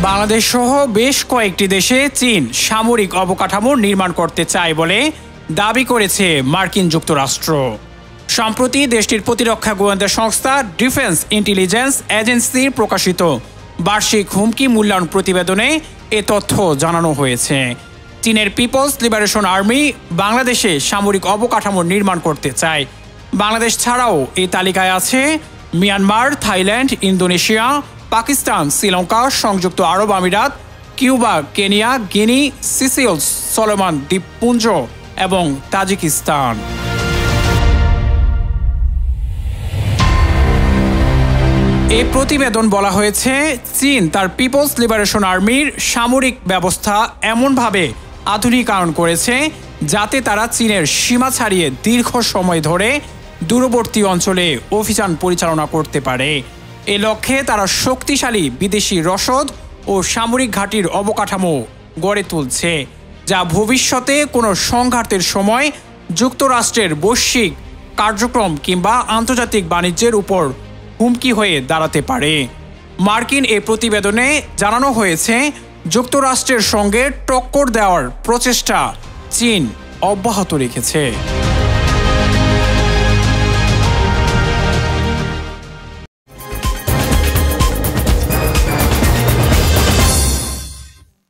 বাংলাদেশ সহ বেশ কয়েকটি দেশে চীন সামরিক অবকাঠামো নির্মাণ করতে চায় বলে দাবি করেছে মার্কিন যুক্তরাষ্ট্র। সম্প্রতি দেশটির প্রতিরক্ষা গোয়েন্দা সংস্থা ডিফেন্স ইন্টেলিজেন্স এজেন্সির প্রকাশিত বার্ষিক হুমকি মূল্যায়ন প্রতিবেদনে এ তথ্য জানানো হয়েছে। চীনের পিপলস লিবারেশন আর্মি বাংলাদেশে সামরিক অবকাঠামো নির্মাণ করতে চায়। বাংলাদেশ ছাড়াও এই তালিকায় আছে Myanmar, Thailand, Indonesia, Pakistan, Sri Lanka, সংযুক্ত আরব আমিরাত, কিউবা, কেনিয়া, গিনি, সিসিলস, সলোমন দ্বীপপুঞ্জ এবং তাজিকিস্তান। এই প্রতিবেদন বলা হয়েছে চীন তার পিপলস লিবারেশন আর্মির সামরিক ব্যবস্থা এমনভাবে আধুনিকায়ন করেছে যাতে তারা চীনের সীমা ছাড়িয়ে দীর্ঘ সময় ধরে দূরবর্তী অঞ্চলে অভিযান পরিচালনা করতে পারে। এ লক্ষ্যে তারা শক্তিশালী বিদেশি রসদ ও সামরিক ঘাঁটির অবকাঠামো গড়ে তুলছে, যা ভবিষ্যতে কোনো সংঘাতের সময় যুক্তরাষ্ট্রের বৈশ্বিক কার্যক্রম কিংবা আন্তর্জাতিক বাণিজ্যের উপর হুমকি হয়ে দাঁড়াতে পারে। মার্কিন এই প্রতিবেদনে জানানো হয়েছে যুক্তরাষ্ট্রের সঙ্গে টক্কর দেওয়ার প্রচেষ্টা চীন অব্যাহত রেখেছে।